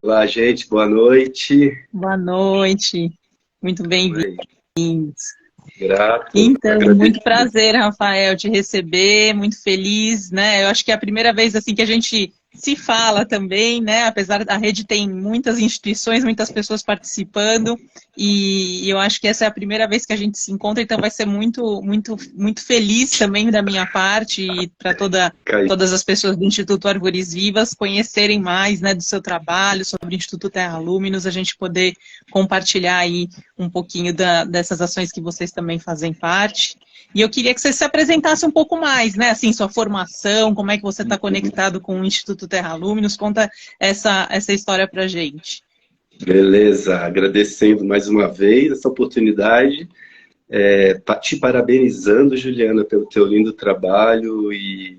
Olá, gente, boa noite. Boa noite, muito bem-vindos. Grato, Então, muito agradecido. prazer, Rafael, te receber, muito feliz, né? Eu acho que é a primeira vez assim que a gente se fala também, né? Apesar da rede tem muitas instituições, muitas pessoas participando, e eu acho que essa é a primeira vez que a gente se encontra, então vai ser muito feliz também da minha parte e para todas as pessoas do Instituto Árvores Vivas conhecerem mais, né, do seu trabalho, sobre o Instituto Terra Luminos, a gente poder compartilhar aí um pouquinho dessas ações que vocês também fazem parte. E eu queria que você se apresentasse um pouco mais, né? Assim, sua formação, como é que você está conectado com o Instituto Terra Luminos. Conta essa história pra gente. Beleza, agradecendo mais uma vez essa oportunidade, te parabenizando, Juliana, pelo teu lindo trabalho e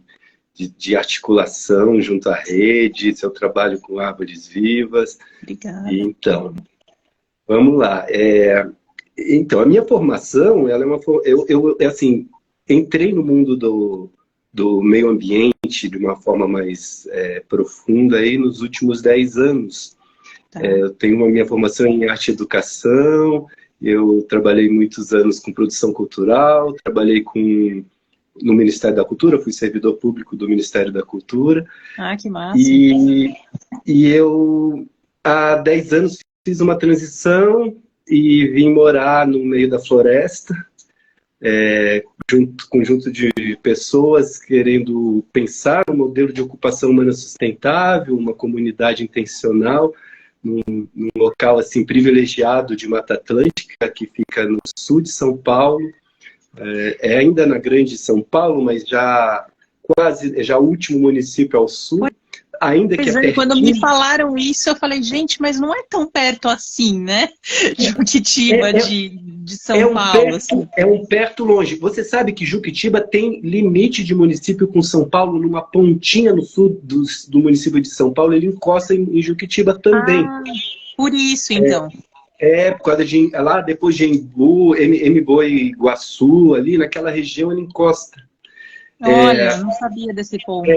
de articulação junto à rede, seu trabalho com árvores vivas. Obrigada. Então, vamos lá. Então, a minha formação, ela é assim, entrei no mundo do meio ambiente de uma forma mais profunda aí nos últimos 10 anos. Tá. Eu tenho a minha formação em arte e educação, eu trabalhei muitos anos com produção cultural, trabalhei no Ministério da Cultura, fui servidor público do Ministério da Cultura. Ah, que massa. E eu, há 10 anos, fiz uma transição e vim morar no meio da floresta, conjunto de pessoas querendo pensar um modelo de ocupação humana sustentável, uma comunidade intencional, num local assim privilegiado de Mata Atlântica, que fica no sul de São Paulo, ainda na grande São Paulo, mas já o último município ao sul. Ainda que quando me falaram isso, eu falei, gente, mas não é tão perto assim, né? Juquitiba de São Paulo. Assim. É um perto longe. Você sabe que Juquitiba tem limite de município com São Paulo, numa pontinha no sul do município de São Paulo, ele encosta em Juquitiba também. Ah, por isso, então. Por causa de lá depois de Embu, Iguaçu, ali naquela região ele encosta. Olha, não sabia desse ponto.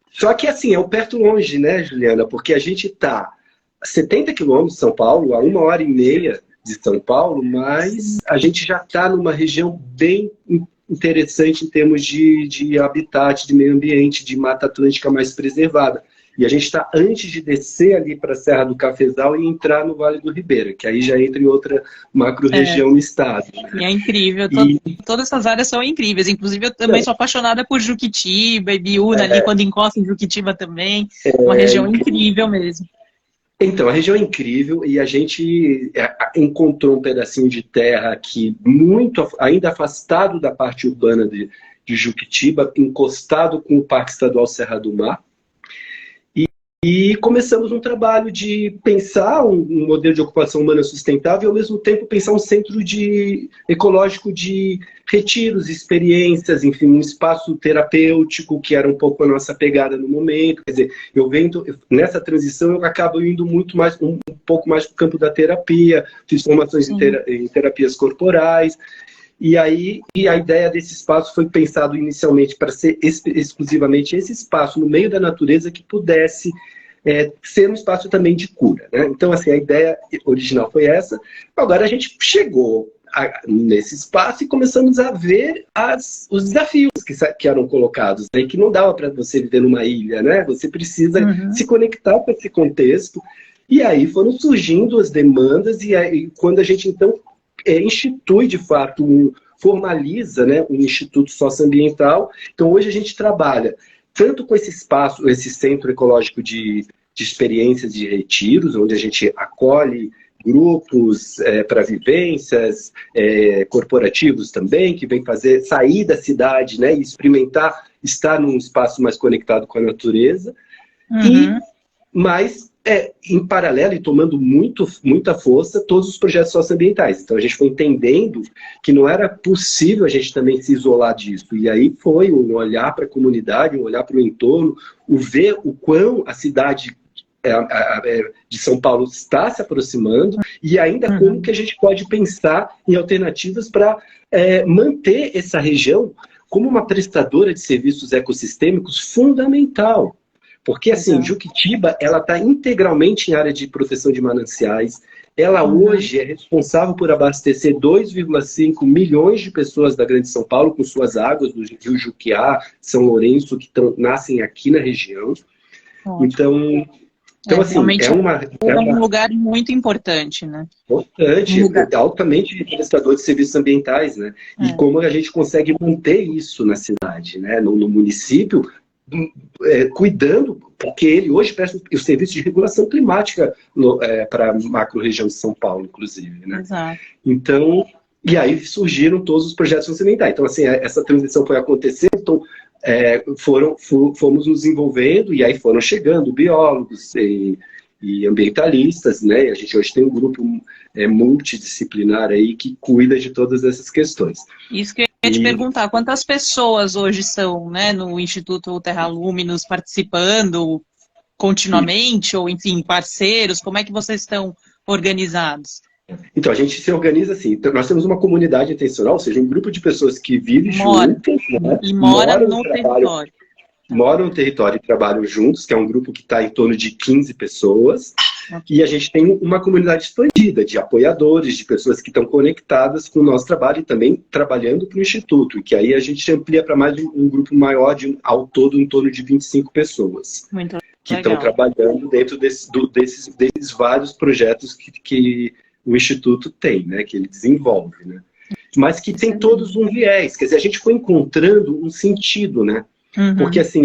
Só que assim, é um perto longe, né, Juliana? Porque a gente está a 70 quilômetros de São Paulo, a 1h30 de São Paulo, mas a gente já está numa região bem interessante em termos de habitat, de meio ambiente, de Mata Atlântica mais preservada. E a gente está antes de descer ali para a Serra do Cafezal e entrar no Vale do Ribeira, que aí já entra em outra macro-região no estado. E é incrível, todas essas áreas são incríveis. Inclusive, eu também sou apaixonada por Juquitiba e Biúna, ali quando encosta em Juquitiba também. Uma região incrível mesmo. Então, a região é incrível e a gente encontrou um pedacinho de terra aqui ainda afastado da parte urbana de Juquitiba, encostado com o Parque Estadual Serra do Mar. E começamos um trabalho de pensar um modelo de ocupação humana sustentável e, ao mesmo tempo, pensar um centro ecológico de retiros, experiências, enfim, um espaço terapêutico, que era um pouco a nossa pegada no momento. Quer dizer, nessa transição, eu acabo indo um pouco mais para o campo da terapia, fiz formações em terapias corporais. E aí a ideia desse espaço foi pensado inicialmente para ser exclusivamente esse espaço no meio da natureza que pudesse ser um espaço também de cura, né? Então, assim, a ideia original foi essa. Agora a gente chegou nesse espaço e começamos a ver os desafios que eram colocados, né? Que não dava para você viver numa ilha, né? Você precisa se conectar com esse contexto. E aí foram surgindo as demandas e aí, quando a gente, então, institui, de fato, formaliza, né, um instituto socioambiental. Então, hoje a gente trabalha tanto com esse espaço, esse centro ecológico de experiências de retiros, onde a gente acolhe grupos para vivências, corporativos também, que vem sair da cidade, né, e experimentar estar num espaço mais conectado com a natureza. Mas em paralelo e tomando muita força todos os projetos socioambientais. Então a gente foi entendendo que não era possível a gente também se isolar disso. E aí foi um olhar para a comunidade, um olhar para o entorno, ver o quão a cidade de São Paulo está se aproximando e ainda como que a gente pode pensar em alternativas para manter essa região como uma prestadora de serviços ecossistêmicos fundamental. Porque, assim, Juquitiba, ela está integralmente em área de proteção de mananciais. Ela hoje é responsável por abastecer 2,5 milhões de pessoas da Grande São Paulo com suas águas do Rio Juquiá, São Lourenço, que nascem aqui na região. Então, assim, é um lugar muito importante, né? Importante, altamente prestador de serviços ambientais, né? E como a gente consegue manter isso na cidade, né? No município, cuidando, porque ele hoje presta o serviço de regulação climática para a macro-região de São Paulo, inclusive, né? Exato. Então, e aí surgiram todos os projetos ambientais. Então, assim, essa transição foi acontecendo, então fomos nos envolvendo e aí foram chegando biólogos e ambientalistas, né? E a gente hoje tem um grupo multidisciplinar aí que cuida de todas essas questões. Isso que eu ia te perguntar, quantas pessoas hoje são, né, no Instituto Terra Luminos participando continuamente, ou enfim, parceiros, como é que vocês estão organizados? Então, a gente se organiza assim. Então, nós temos uma comunidade intencional, ou seja, um grupo de pessoas que vivem juntas, né? E moram no território. Moram no território e trabalham juntos, que é um grupo que está em torno de 15 pessoas. E a gente tem uma comunidade expandida de apoiadores, de pessoas que estão conectadas com o nosso trabalho e também trabalhando para o Instituto, que aí a gente amplia para mais um grupo maior, ao todo em torno de 25 pessoas. Muito que legal. Estão trabalhando dentro desses vários projetos que o Instituto tem, né, que ele desenvolve, né, mas que tem todos um viés, quer dizer, a gente foi encontrando um sentido, né, porque assim,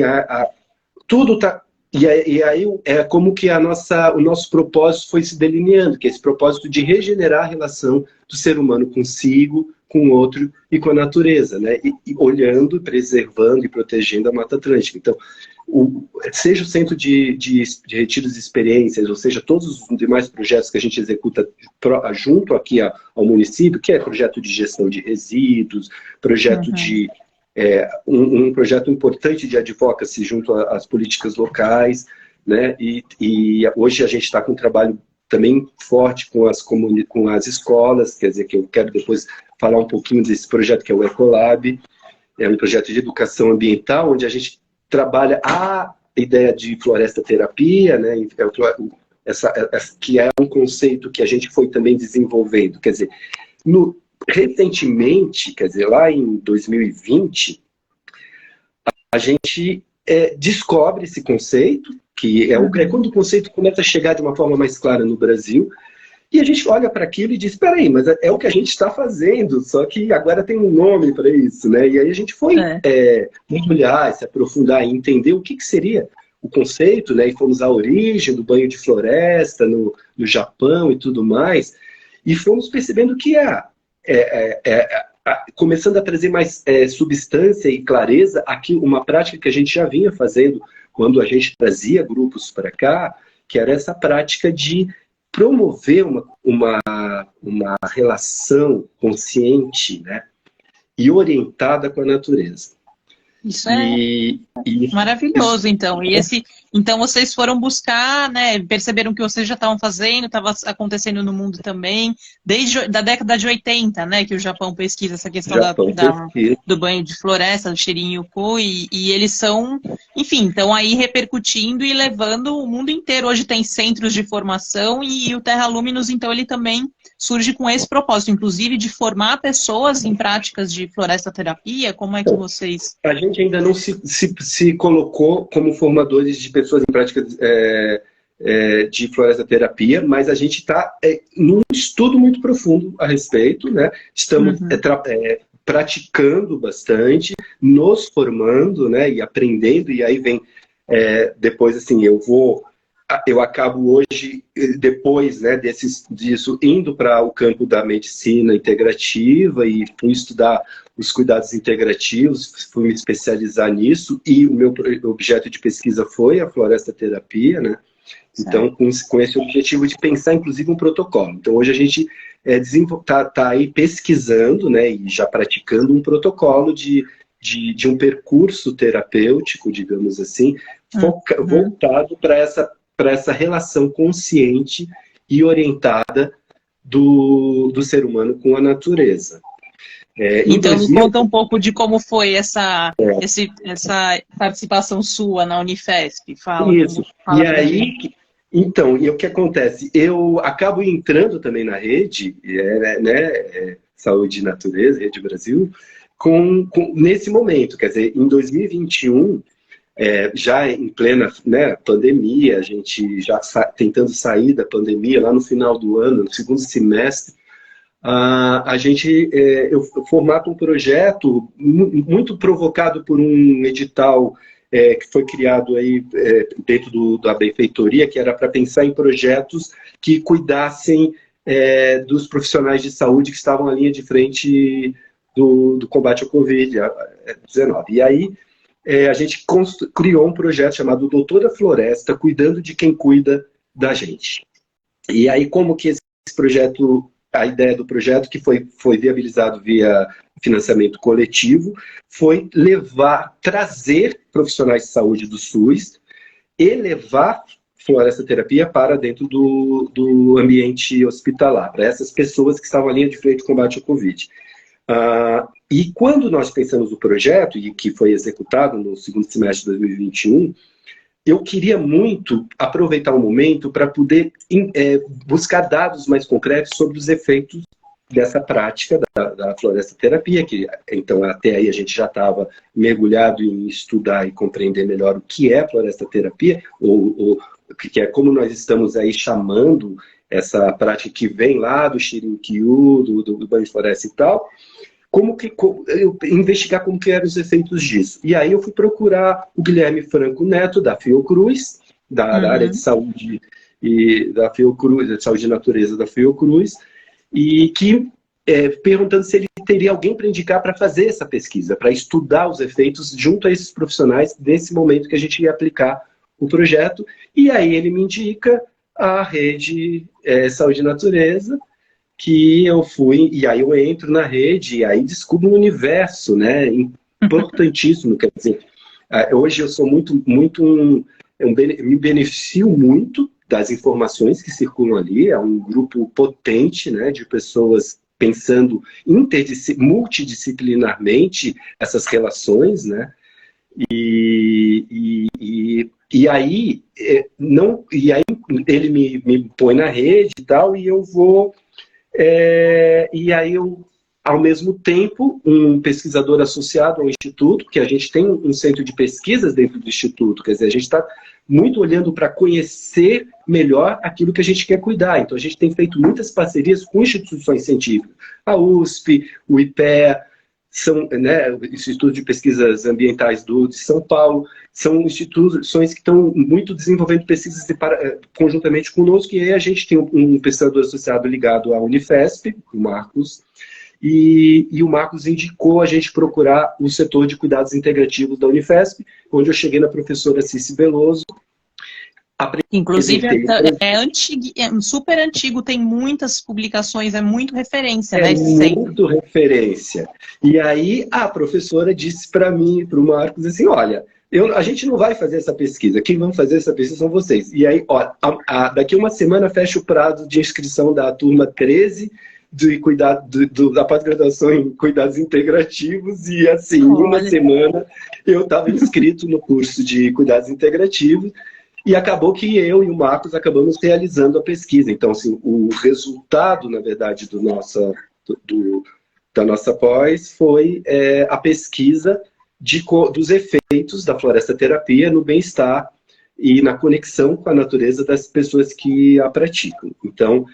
tudo tá, e aí é como que o nosso propósito foi se delineando, que é esse propósito de regenerar a relação do ser humano consigo, com o outro e com a natureza, né, e olhando, preservando e protegendo a Mata Atlântica. Então, seja o centro de retiros de experiências, ou seja, todos os demais projetos que a gente executa junto aqui ao município, que é projeto de gestão de resíduos, projeto de um projeto importante de advocacy junto às políticas locais, né? E hoje a gente está com um trabalho também forte com as escolas, quer dizer, que eu quero depois falar um pouquinho desse projeto que é o Ecolab, é um projeto de educação ambiental, onde a gente trabalha a ideia de floresta terapia, né, que é um conceito que a gente foi também desenvolvendo. Quer dizer, recentemente, quer dizer, lá em 2020, a gente descobre esse conceito, que é quando o conceito começa a chegar de uma forma mais clara no Brasil, e a gente olha para aquilo e diz, espera aí, mas é o que a gente está fazendo, só que agora tem um nome para isso, né? E aí a gente foi mergulhar, se aprofundar e entender o que seria o conceito, né? E fomos à origem do banho de floresta no Japão e tudo mais, e fomos percebendo que começando a trazer mais substância e clareza aqui, uma prática que a gente já vinha fazendo quando a gente trazia grupos para cá, que era essa prática de promover uma relação consciente, né, e orientada com a natureza. Isso maravilhoso, então. Então vocês foram buscar, né? Perceberam que vocês já estavam fazendo, estava acontecendo no mundo também, desde da década de 80, né? Que o Japão pesquisa essa questão do banho de floresta, do Shirin-Yoku, e eles são, enfim, estão aí repercutindo e levando o mundo inteiro. Hoje tem centros de formação e o Terra Luminos, então, ele também surge com esse propósito, inclusive de formar pessoas em práticas de floresta terapia. Como é que vocês... A gente ainda não se colocou como formadores de pessoas em práticas de floresta terapia, mas a gente está num estudo muito profundo a respeito, né? Estamos praticando bastante, nos formando, né? E aprendendo, e aí vem depois, assim, eu acabo hoje, depois, né, disso, indo para o campo da medicina integrativa e fui estudar os cuidados integrativos, fui me especializar nisso, e o meu objeto de pesquisa foi a floresta terapia, né? Então, com esse objetivo de pensar, inclusive, um protocolo. Então, hoje a gente tá aí pesquisando, né, e já praticando um protocolo de um percurso terapêutico, digamos assim, voltado para essa relação consciente e orientada do ser humano com a natureza. Então, me conta um pouco de como foi essa participação sua na Unifesp. Fala. Isso. E aí, então, e o que acontece? Eu acabo entrando também na rede, Saúde e Natureza, Rede Brasil, nesse momento, quer dizer, em 2021, já em plena, né, pandemia, a gente já tentando sair da pandemia, lá no final do ano, no segundo semestre, eu formato um projeto muito provocado por um edital que foi criado aí dentro da benfeitoria, que era para pensar em projetos que cuidassem dos profissionais de saúde que estavam na linha de frente do combate ao Covid-19. E aí a gente criou um projeto chamado Doutor da Floresta, cuidando de quem cuida da gente. E aí como que esse projeto... A ideia do projeto, que foi viabilizado via financiamento coletivo, foi trazer profissionais de saúde do SUS e levar floresta terapia para dentro do ambiente hospitalar, para essas pessoas que estavam à linha de frente de combate ao Covid. E quando nós pensamos no projeto, e que foi executado no segundo semestre de 2021, eu queria muito aproveitar o momento para poder buscar dados mais concretos sobre os efeitos dessa prática da floresta terapia, que então até aí a gente já estava mergulhado em estudar e compreender melhor o que é floresta terapia, ou que é como nós estamos aí chamando essa prática que vem lá do Shirin-Kyu, do banho de floresta e tal, investigar como que eram os efeitos disso. E aí eu fui procurar o Guilherme Franco Neto, da Fiocruz, da área de saúde e da Fiocruz, de saúde e natureza da Fiocruz, e que perguntando se ele teria alguém para indicar para fazer essa pesquisa, para estudar os efeitos junto a esses profissionais nesse momento que a gente ia aplicar o projeto. E aí ele me indica a rede Saúde e Natureza, que eu fui, e aí eu entro na rede, e aí descubro um universo, né, importantíssimo, quer dizer, hoje eu sou me beneficio muito das informações que circulam ali, é um grupo potente, né, de pessoas pensando multidisciplinarmente essas relações, né, e aí ele me põe na rede e tal, e eu vou... e aí eu, ao mesmo tempo, um pesquisador associado ao Instituto, que a gente tem um centro de pesquisas dentro do Instituto, quer dizer, a gente está muito olhando para conhecer melhor aquilo que a gente quer cuidar. Então a gente tem feito muitas parcerias com instituições científicas, a USP, o IPEA, o Instituto de Pesquisas Ambientais de São Paulo, são instituições que estão muito desenvolvendo pesquisas conjuntamente conosco, e aí a gente tem um pesquisador associado ligado à Unifesp, o Marcos, e o Marcos indicou a gente procurar o setor de cuidados integrativos da Unifesp, onde eu cheguei na professora Cici Veloso. Inclusive é super antigo, tem muitas publicações, é muito referência, né? Muito referência. E aí a professora disse para mim, para o Marcos, assim, olha, a gente não vai fazer essa pesquisa, quem vão fazer essa pesquisa são vocês. E aí, daqui uma semana fecha o prazo de inscrição da turma 13 da pós-graduação em cuidados integrativos, e assim, em uma semana eu estava inscrito no curso de cuidados integrativos, e acabou que eu e o Marcos acabamos realizando a pesquisa. Então, assim, o resultado, na verdade, da nossa pós foi a pesquisa dos efeitos da floresta terapia no bem-estar e na conexão com a natureza das pessoas que a praticam. Então,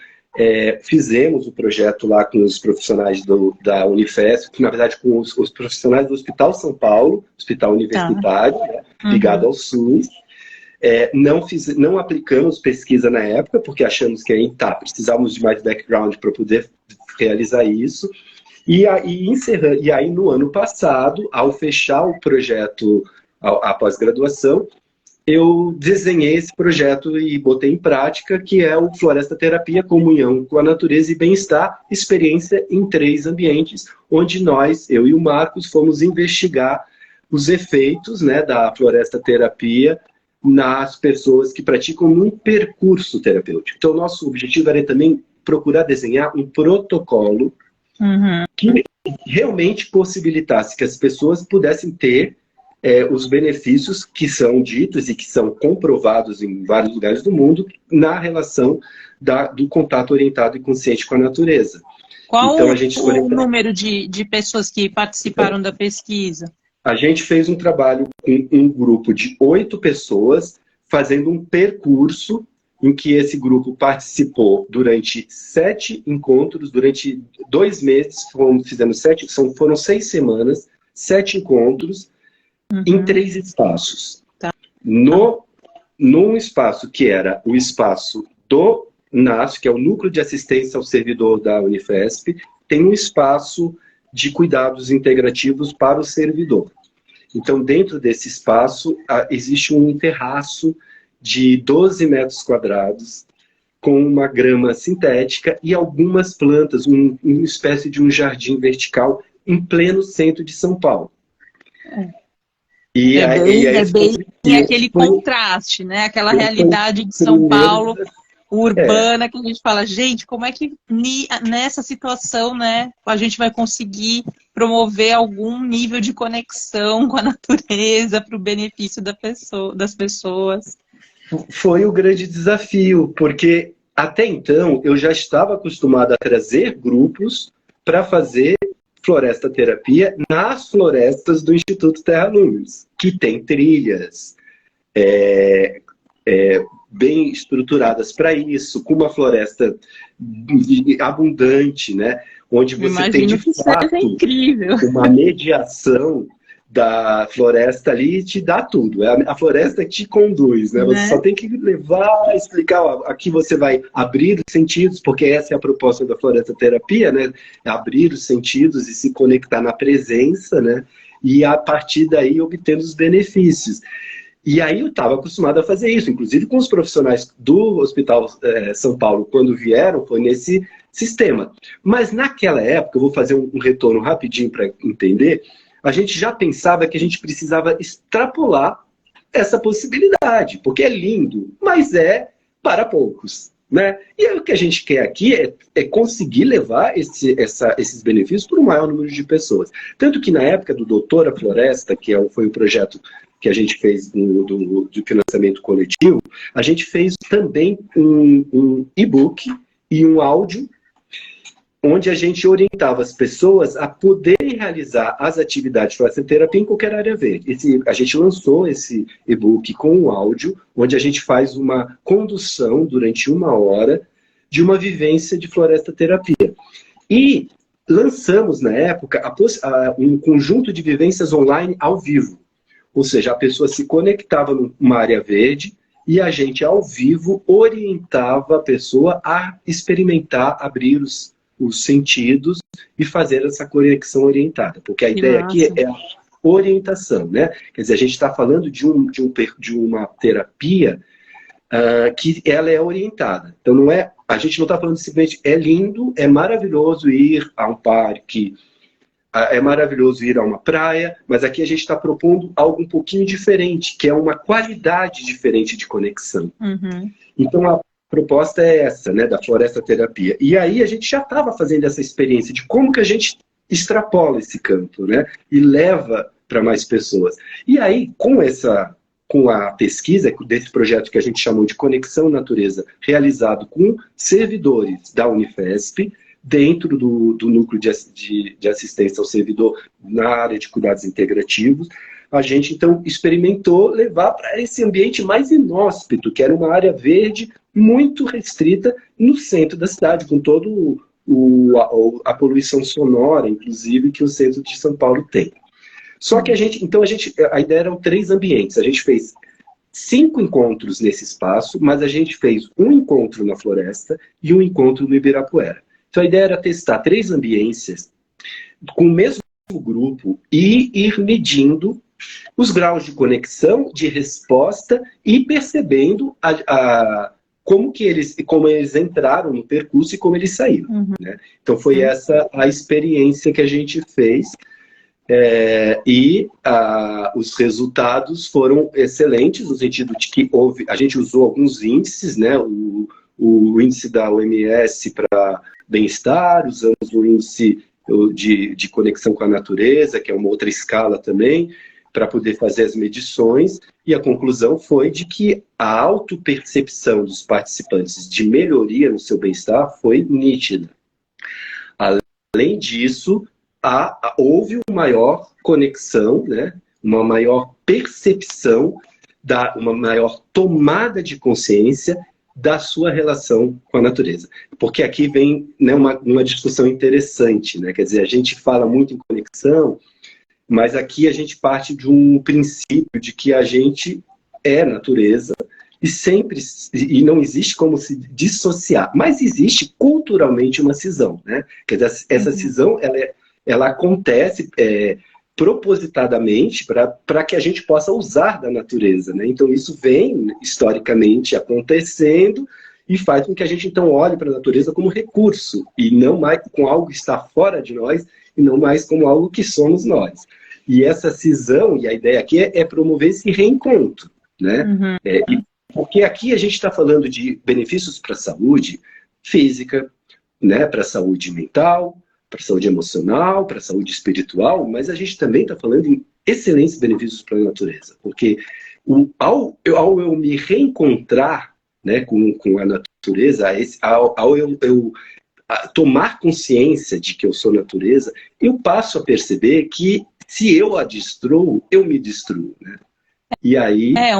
fizemos o projeto lá com os profissionais da Unifesp, que na verdade com os profissionais do Hospital São Paulo, Hospital Universitário, né, ligado ao SUS. Não aplicamos pesquisa na época, porque achamos que precisávamos de mais background para poder realizar isso. E aí, no ano passado, ao fechar o projeto, a pós-graduação, eu desenhei esse projeto e botei em prática, que é o Floresta Terapia, Comunhão com a Natureza e Bem-Estar, experiência em 3 ambientes, onde eu e o Marcos, fomos investigar os efeitos, né, da floresta terapia nas pessoas que praticam um percurso terapêutico. Então, nosso objetivo era também procurar desenhar um protocolo realmente possibilitasse que as pessoas pudessem ter os benefícios que são ditos e que são comprovados em vários lugares do mundo na relação do contato orientado e consciente com a natureza. Qual então, a gente o número de pessoas que participaram da pesquisa? A gente fez um trabalho com um grupo de 8 pessoas, fazendo um percurso em que esse grupo participou durante 7 encontros, durante 2 meses, fizemos foram 6 semanas, 7 encontros, em 3 espaços. Tá. Num espaço que era o espaço do NAS, que é o Núcleo de Assistência ao Servidor da Unifesp, tem um espaço de cuidados integrativos para o servidor. Então, dentro desse espaço, existe um terraço de 12 metros quadrados, com uma grama sintética e algumas plantas, uma espécie de um jardim vertical em pleno centro de São Paulo. E aquele contraste, né? Aquela realidade de São Paulo urbana que a gente fala, gente, como é que nessa situação, né, a gente vai conseguir promover algum nível de conexão com a natureza para o benefício das pessoas? Foi o grande desafio, porque até então eu já estava acostumado a trazer grupos para fazer floresta terapia nas florestas do Instituto Terra Lumes, que tem trilhas bem estruturadas para isso, com uma floresta abundante, né? Onde você tem de fato uma mediação da floresta ali, te dá tudo. É a floresta que te conduz, né? Você só tem que levar, explicar, ó, aqui você vai abrir os sentidos, porque essa é a proposta da floresta terapia, né? É abrir os sentidos e se conectar na presença, né? E a partir daí obtendo os benefícios. E aí eu estava acostumado a fazer isso, inclusive com os profissionais do Hospital São Paulo, quando vieram, foi nesse sistema. Mas naquela época, eu vou fazer um retorno rapidinho para entender, a gente já pensava que a gente precisava extrapolar essa possibilidade, porque é lindo, mas é para poucos, né? E aí, o que a gente quer aqui é conseguir levar esses benefícios para o maior número de pessoas. Tanto que na época do Doutora Floresta, que foi o projeto que a gente fez do financiamento coletivo, a gente fez também um e-book e um áudio onde a gente orientava as pessoas a poderem realizar as atividades de floresta terapia em qualquer área verde. A gente lançou esse e-book com um áudio, onde a gente faz uma condução durante 1 hora de uma vivência de floresta terapia. E lançamos, na época, um conjunto de vivências online ao vivo. Ou seja, a pessoa se conectava numa área verde e a gente, ao vivo, orientava a pessoa a experimentar, abrir os sentidos e fazer essa conexão orientada. Porque a ideia aqui é a orientação, né? Quer dizer, a gente está falando de uma terapia que ela é orientada. Então, a gente não está falando simplesmente, é lindo, é maravilhoso ir a um parque, é maravilhoso ir a uma praia, mas aqui a gente está propondo algo um pouquinho diferente, que é uma qualidade diferente de conexão. Uhum. Então, a proposta é essa, né, da floresta terapia. E aí a gente já estava fazendo essa experiência de como que a gente extrapola esse campo, né, e leva para mais pessoas. E aí, com a pesquisa desse projeto que a gente chamou de Conexão Natureza, realizado com servidores da Unifesp, dentro do núcleo de assistência ao servidor na área de cuidados integrativos, a gente, então, experimentou levar para esse ambiente mais inóspito, que era uma área verde muito restrita no centro da cidade, com toda a poluição sonora, inclusive, que o centro de São Paulo tem. Só que a ideia eram 3 ambientes. A gente fez 5 encontros nesse espaço, mas a gente fez um encontro na floresta e um encontro no Ibirapuera. Então a ideia era testar 3 ambiências com o mesmo grupo e ir medindo os graus de conexão, de resposta e percebendo como eles entraram no percurso e como eles saíram. Uhum. Né? Então foi essa a experiência que a gente fez os resultados foram excelentes, no sentido de que a gente usou alguns índices, né? O índice da OMS para bem-estar, usamos o índice de conexão com a natureza, que é uma outra escala também, para poder fazer as medições, e a conclusão foi de que a autopercepção dos participantes de melhoria no seu bem-estar foi nítida. Além disso, houve uma maior conexão, né, uma maior percepção, uma maior tomada de consciência da sua relação com a natureza. Porque aqui vem, né, uma discussão interessante, né? Quer dizer, a gente fala muito em conexão, mas aqui a gente parte de um princípio de que a gente é natureza e não existe como se dissociar. Mas existe culturalmente uma cisão, né? Quer dizer, essa cisão ela acontece propositadamente para que a gente possa usar da natureza, né? Então isso vem historicamente acontecendo e faz com que a gente então olhe para a natureza como recurso e não mais com algo que está fora de nós e não mais como algo que somos nós. E essa cisão, e a ideia aqui é promover esse reencontro, né? Porque aqui a gente está falando de benefícios para a saúde física, né? Para a saúde mental, para a saúde emocional, para a saúde espiritual, mas a gente também está falando em excelentes benefícios para a natureza. Porque ao eu me reencontrar, né, com a natureza, ao eu tomar consciência de que eu sou natureza, eu passo a perceber que se eu a destruo, eu me destruo, né? E aí... É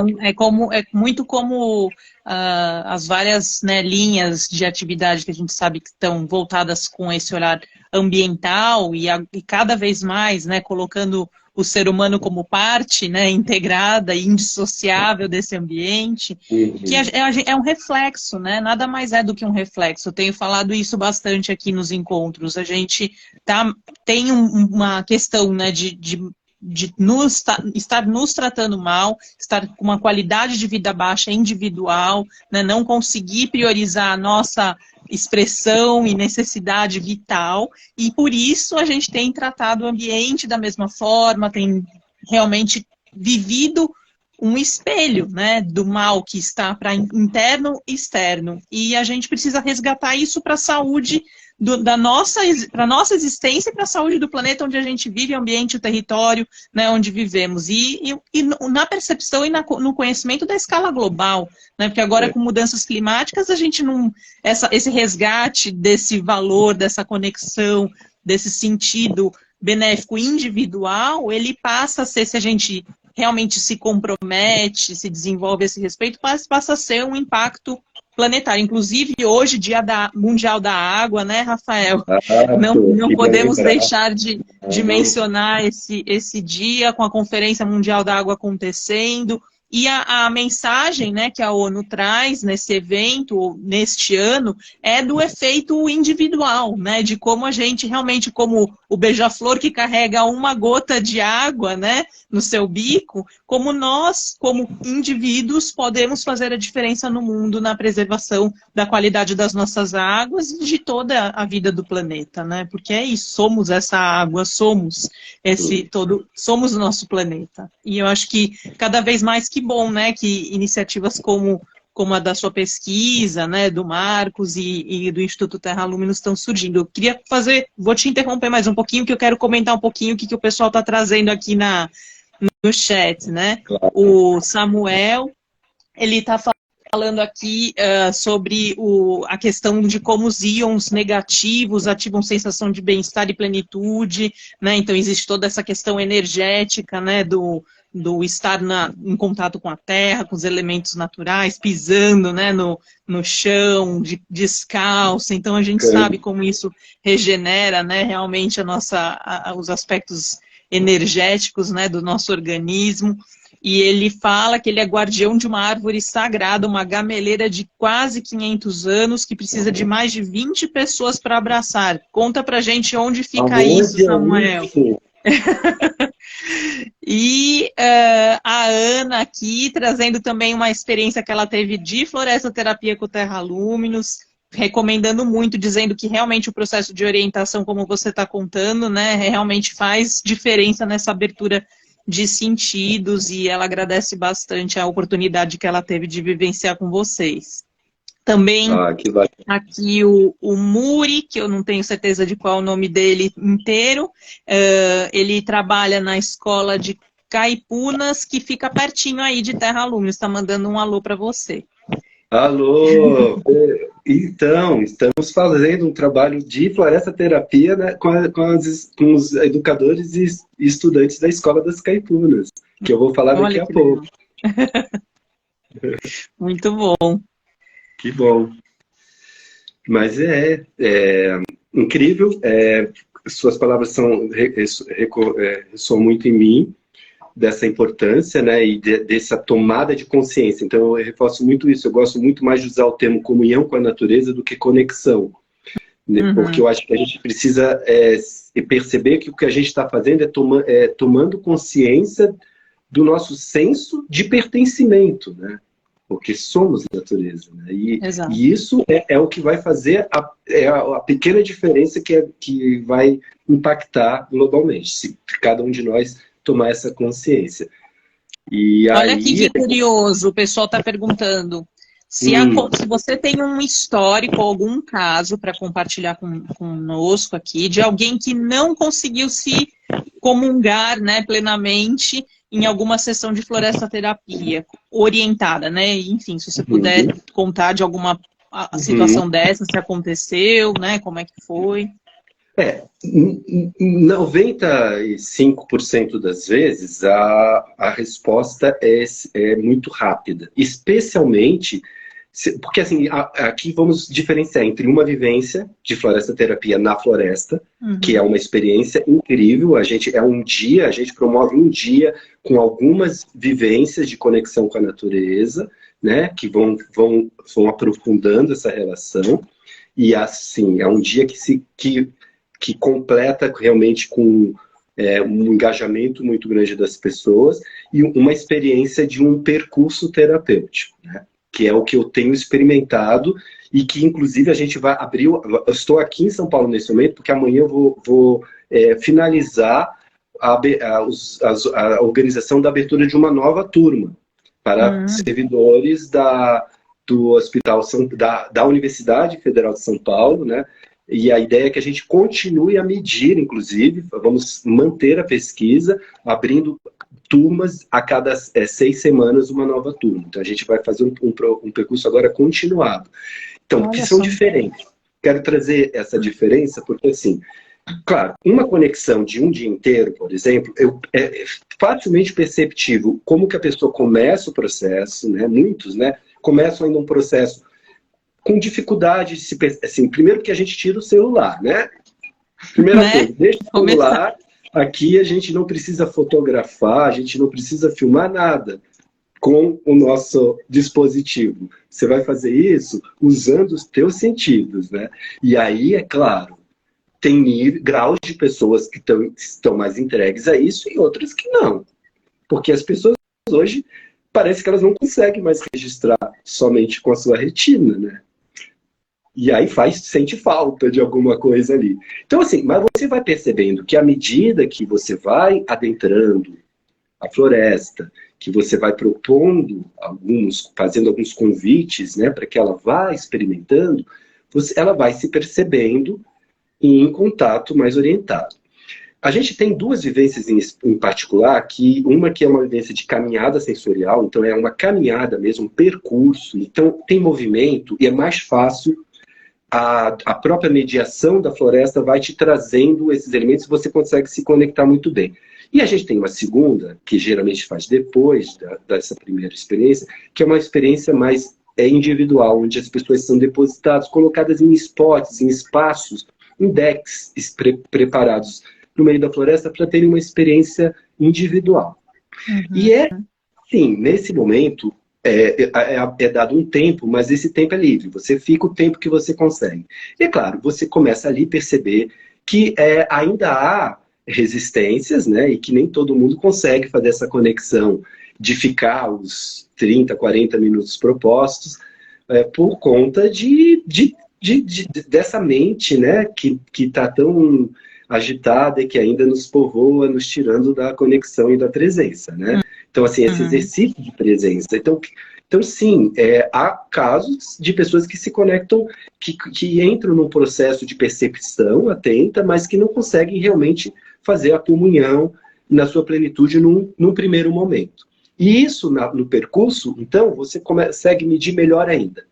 muito como as várias, né, linhas de atividade que a gente sabe que estão voltadas com esse olhar ambiental e cada vez mais, né, colocando o ser humano como parte, né, integrada e indissociável desse ambiente, que é um reflexo, né? Nada mais é do que um reflexo. Eu tenho falado isso bastante aqui nos encontros. A gente tem uma questão, né, de estar nos tratando mal, estar com uma qualidade de vida baixa individual, né, não conseguir priorizar a nossa expressão e necessidade vital, e por isso a gente tem tratado o ambiente da mesma forma, tem realmente vivido um espelho, né, do mal que está para interno e externo, e a gente precisa resgatar isso para a saúde para a nossa existência e para a saúde do planeta onde a gente vive, o ambiente, o território, né, onde vivemos. E na percepção e no conhecimento da escala global, né, porque agora com mudanças climáticas a gente não... Esse resgate desse valor, dessa conexão, desse sentido benéfico individual, ele passa a ser, se a gente realmente se compromete, se desenvolve esse respeito, passa a ser um impacto planetário. Inclusive, hoje, Dia Mundial da Água, né, Rafael? Não podemos deixar de mencionar esse dia com a Conferência Mundial da Água acontecendo. E a mensagem, né, que a ONU traz nesse evento, neste ano, é do efeito individual, né, de como a gente realmente, como o beija-flor que carrega uma gota de água, né, no seu bico, como nós, como indivíduos, podemos fazer a diferença no mundo na preservação da qualidade das nossas águas e de toda a vida do planeta, né, porque é isso, somos essa água, somos somos o nosso planeta. E eu acho que cada vez mais que bom, né, que iniciativas como a da sua pesquisa, né, do Marcos e do Instituto Terra Luminos estão surgindo. Eu queria vou te interromper mais um pouquinho, que eu quero comentar um pouquinho o que o pessoal está trazendo aqui no chat, né? Claro. O Samuel, ele está falando aqui sobre a questão de como os íons negativos ativam sensação de bem-estar e plenitude, né? Então existe toda essa questão energética, né, do estar em contato com a terra, com os elementos naturais, pisando, né, no chão, descalço. Então a gente sabe como isso regenera, né, realmente os aspectos energéticos, né, do nosso organismo. E ele fala que ele é guardião de uma árvore sagrada, uma gameleira de quase 500 anos, que precisa de mais de 20 pessoas para abraçar. Conta pra gente onde fica isso, Samuel. E a Ana aqui, trazendo também uma experiência que ela teve de floresta terapia com Terra Luminos, recomendando muito, dizendo que realmente o processo de orientação, como você está contando, né, realmente faz diferença nessa abertura de sentidos, e ela agradece bastante a oportunidade que ela teve de vivenciar com vocês. Também que bacana. aqui o Muri, que eu não tenho certeza de qual é o nome dele inteiro, ele trabalha na escola de Caipunas, que fica pertinho aí de Terra Lume. Está mandando um alô para você. Alô! Então, estamos fazendo um trabalho de floresta terapia, né, com os educadores e estudantes da Escola das Caipunas, que eu vou falar daqui a pouco. Muito bom. Que bom. Mas incrível. Suas palavras ressoam muito em mim, dessa importância, né, e dessa tomada de consciência. Então, eu reforço muito isso. Eu gosto muito mais de usar o termo comunhão com a natureza do que conexão. Né? Porque eu acho que a gente precisa perceber que o que a gente está fazendo é tomando consciência do nosso senso de pertencimento, né? Porque somos natureza. Né? E isso é o que vai fazer a pequena diferença que vai impactar globalmente, se cada um de nós tomar essa consciência. E olha aí... aqui que curioso, o pessoal está perguntando. Se você tem um histórico, algum caso para compartilhar conosco aqui, de alguém que não conseguiu se comungar, né, plenamente em alguma sessão de floresta terapia orientada, né? Enfim, se você puder contar de alguma situação dessa, se aconteceu, né? Como é que foi? 95% das vezes a resposta é muito rápida, especialmente porque assim, aqui vamos diferenciar entre uma vivência de floresta terapia na floresta, que é uma experiência incrível, a gente promove um dia com algumas vivências de conexão com a natureza, né, que vão aprofundando essa relação, e assim, é um dia que completa realmente com um engajamento muito grande das pessoas e uma experiência de um percurso terapêutico, né? Que é o que eu tenho experimentado e que, inclusive, a gente vai abrir... Eu estou aqui em São Paulo nesse momento, porque amanhã eu vou finalizar a organização da abertura de uma nova turma para servidores do Hospital da Universidade Federal de São Paulo, né? E a ideia é que a gente continue a medir, inclusive, vamos manter a pesquisa, abrindo turmas a cada 6 semanas, uma nova turma. Então, a gente vai fazer um percurso agora continuado. Então, porque são diferentes. Quero trazer essa diferença porque, assim, claro, uma conexão de um dia inteiro, por exemplo, é facilmente perceptível como que a pessoa começa o processo, né? Muitos, né, começam ainda um processo com dificuldade de assim, primeiro que a gente tira o celular, né? Primeira coisa, deixa o celular, aqui a gente não precisa fotografar, a gente não precisa filmar nada com o nosso dispositivo. Você vai fazer isso usando os teus sentidos, né? E aí, é claro, tem graus de pessoas que estão mais entregues a isso e outras que não. Porque as pessoas hoje parece que elas não conseguem mais registrar somente com a sua retina, né? E aí sente falta de alguma coisa ali. Então, assim, mas você vai percebendo que à medida que você vai adentrando a floresta, que você vai propondo fazendo alguns convites, né, para que ela vá experimentando, ela vai se percebendo em contato mais orientado. A gente tem duas vivências em particular, uma que é uma vivência de caminhada sensorial, então é uma caminhada mesmo, um percurso, então tem movimento e é mais fácil. A própria mediação da floresta vai te trazendo esses elementos e você consegue se conectar muito bem. E a gente tem uma segunda, que geralmente faz depois dessa primeira experiência, que é uma experiência mais individual, onde as pessoas são depositadas, colocadas em spots, em espaços, em decks preparados no meio da floresta para terem uma experiência individual. E sim, nesse momento, é dado um tempo, mas esse tempo é livre. Você fica o tempo que você consegue. E, é claro, você começa ali a perceber que ainda há resistências, né? E que nem todo mundo consegue fazer essa conexão de ficar os 30, 40 minutos propostos por conta dessa mente, né? Que está tão agitada e que ainda nos povoa, nos tirando da conexão e da presença, né? Então, assim, esse exercício de presença. Então, Então, sim, há casos de pessoas que se conectam, que entram num processo de percepção atenta, mas que não conseguem realmente fazer a comunhão na sua plenitude num primeiro momento. E isso, no percurso, então, você consegue medir melhor ainda.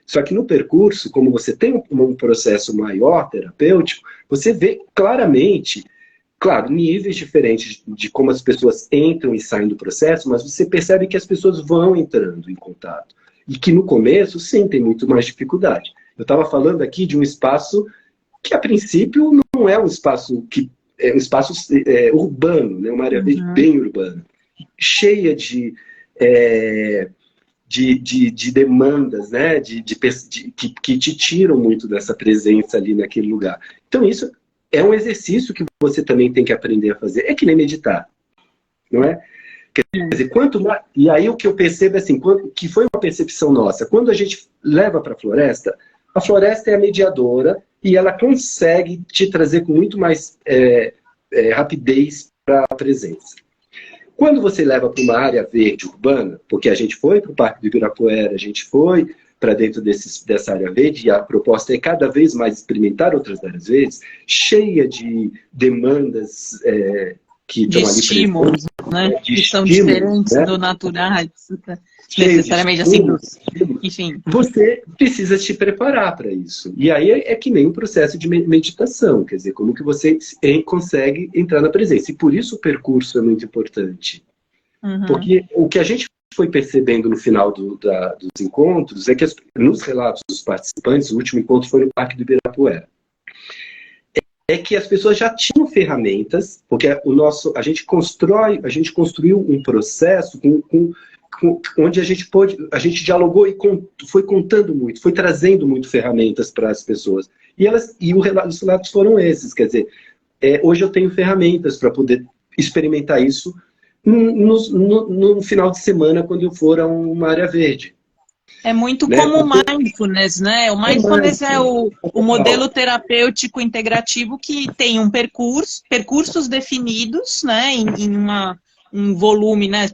Só que no percurso, como você tem um processo maior, terapêutico, você vê claramente, claro, níveis diferentes de como as pessoas entram e saem do processo, mas você percebe que as pessoas vão entrando em contato. E que no começo, sim, tem muito mais dificuldade. Eu estava falando aqui de um espaço que, a princípio, não é um espaço é um espaço urbano, né? Uma área bem urbana, cheia de demandas, né? Que te tiram muito dessa presença ali naquele lugar. Então, isso é um exercício que você também tem que aprender a fazer. É que nem meditar, não é? Quer dizer, quanto mais... E aí o que eu percebo é assim, que foi uma percepção nossa. Quando a gente leva para a floresta é a mediadora e ela consegue te trazer com muito mais rapidez para a presença. Quando você leva para uma área verde urbana, porque a gente foi para o Parque do Ibirapuera, a gente foi para dentro dessa área verde, e a proposta é cada vez mais experimentar outras áreas verdes, cheia de demandas que estão ali estímulos, né? Que são diferentes, né? Do naturais, necessariamente assim, enfim. Você precisa te preparar para isso. E aí é que nem um processo de meditação, quer dizer, como que você consegue entrar na presença. E por isso o percurso é muito importante. Porque o que a gente foi percebendo no final dos encontros é que nos relatos dos participantes, o último encontro foi no Parque do Ibirapuera, é que as pessoas já tinham ferramentas, porque a gente construiu um processo onde a gente dialogou e foi contando muito, foi trazendo muito ferramentas para as pessoas. E os relatos foram esses, quer dizer, hoje eu tenho ferramentas para poder experimentar isso no final de semana, quando eu for a uma área verde. É muito como o mindfulness, né? O mindfulness é o modelo terapêutico integrativo que tem percursos definidos, né? Em um volume, né?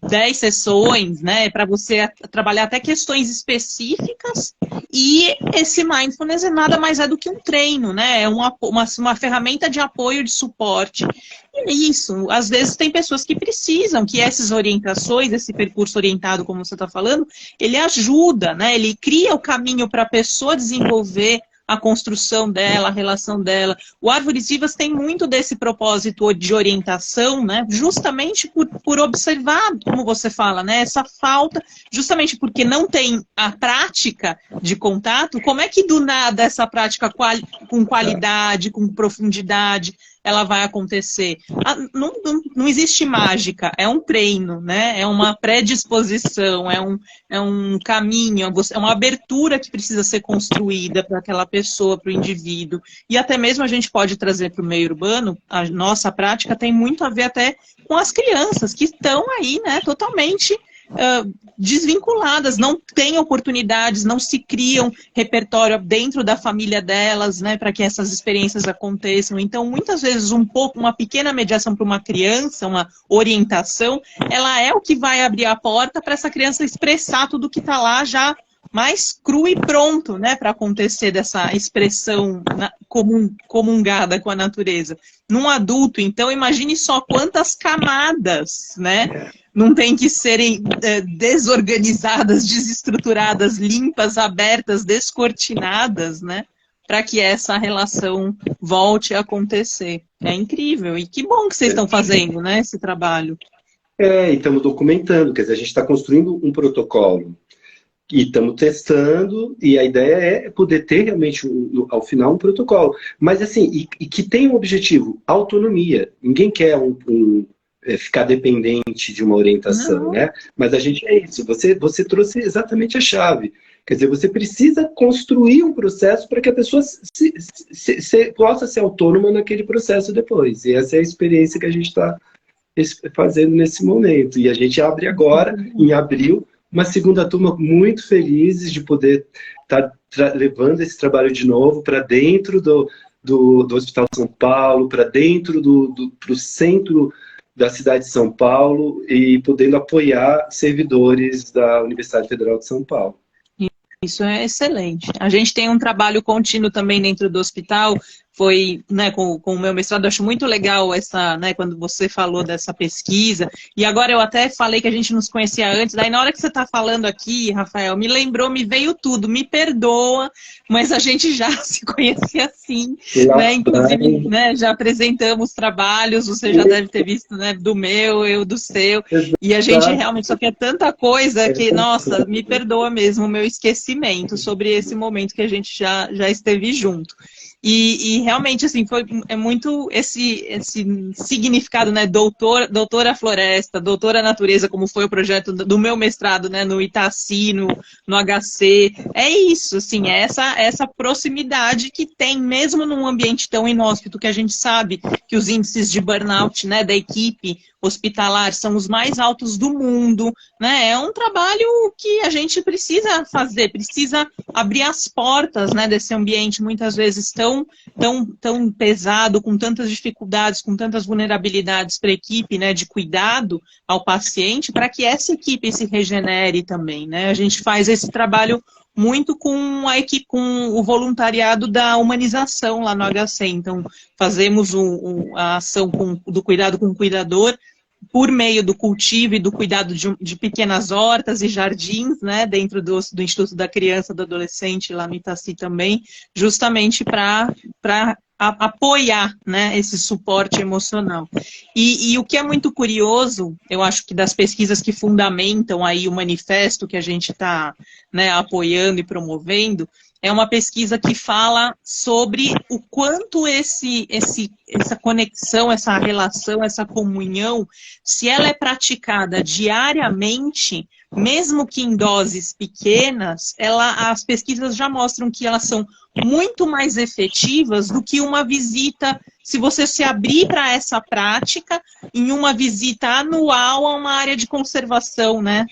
10 sessões, né? Para você trabalhar até questões específicas. E esse mindfulness nada mais é do que um treino, né? É uma ferramenta de apoio, de suporte. E é isso. Às vezes tem pessoas que precisam que essas orientações, esse percurso orientado, como você está falando, ele ajuda, né? Ele cria o caminho para a pessoa desenvolver a construção dela, a relação dela. O Árvores Vivas tem muito desse propósito de orientação, né? Justamente por observar, como você fala, né? Essa falta, justamente porque não tem a prática de contato, como é que do nada essa prática com qualidade, com profundidade, ela vai acontecer? Não existe mágica, é um treino, né? É uma predisposição, é um caminho, é uma abertura que precisa ser construída para aquela pessoa, para o indivíduo. E até mesmo a gente pode trazer para o meio urbano, a nossa prática tem muito a ver até com as crianças que estão aí, né, totalmente desvinculadas, não têm oportunidades, não se criam repertório dentro da família delas, né, para que essas experiências aconteçam. Então, muitas vezes, uma pequena mediação para uma criança, uma orientação, ela é o que vai abrir a porta para essa criança expressar tudo que está lá já mais cru e pronto, né, para acontecer dessa expressão comungada com a natureza. Num adulto, então, imagine só quantas camadas, né, não tem que serem desorganizadas, desestruturadas, limpas, abertas, descortinadas, né, para que essa relação volte a acontecer. É incrível. E que bom que vocês estão fazendo, né, esse trabalho. E estamos documentando, quer dizer, a gente está construindo um protocolo. E estamos testando, e a ideia é poder ter realmente, ao final, um protocolo. Mas assim, e que tem um objetivo, autonomia. Ninguém quer ficar dependente de uma orientação, né? Mas a gente é isso, você trouxe exatamente a chave. Quer dizer, você precisa construir um processo para que a pessoa possa ser autônoma naquele processo depois. E essa é a experiência que a gente está fazendo nesse momento. E a gente abre agora, em abril, uma segunda turma muito felizes de poder estar levando esse trabalho de novo para dentro do Hospital São Paulo, para dentro pro centro da cidade de São Paulo e podendo apoiar servidores da Universidade Federal de São Paulo. Isso é excelente. A gente tem um trabalho contínuo também dentro do hospital. Foi, né, com o meu mestrado, eu acho muito legal essa, né, quando você falou dessa pesquisa. E agora eu até falei que a gente nos conhecia antes. Daí na hora que você está falando aqui, Rafael, me lembrou, me veio tudo. Me perdoa, mas a gente já se conhecia assim, né? Inclusive, né, já apresentamos trabalhos. Você já deve ter visto, né, do meu, eu do seu. E a gente realmente só quer tanta coisa que, nossa, me perdoa mesmo o meu esquecimento sobre esse momento que a gente já esteve junto. E realmente, assim, é muito esse significado, né, doutora floresta, doutora natureza, como foi o projeto do meu mestrado, né, no Itaci, no HC, é isso, assim, é essa proximidade que tem, mesmo num ambiente tão inóspito, que a gente sabe que os índices de burnout, né, da equipe hospitalar são os mais altos do mundo, né, é um trabalho que a gente precisa fazer, precisa abrir as portas, né, desse ambiente, muitas vezes tão pesado, com tantas dificuldades, com tantas vulnerabilidades para a equipe, né, de cuidado ao paciente, para que essa equipe se regenere também, né? A gente faz esse trabalho muito com a equipe, com o voluntariado da humanização lá no HC. Então, fazemos a ação do cuidado com o cuidador por meio do cultivo e do cuidado de pequenas hortas e jardins, né, dentro do Instituto da Criança e do Adolescente, lá no Itaci também, justamente para apoiar, né, esse suporte emocional. E o que é muito curioso, eu acho que das pesquisas que fundamentam aí o manifesto que a gente está, né, apoiando e promovendo, é uma pesquisa que fala sobre o quanto essa conexão, essa relação, essa comunhão, se ela é praticada diariamente, mesmo que em doses pequenas, as pesquisas já mostram que elas são muito mais efetivas do que uma visita, se você se abrir para essa prática, em uma visita anual a uma área de conservação, né?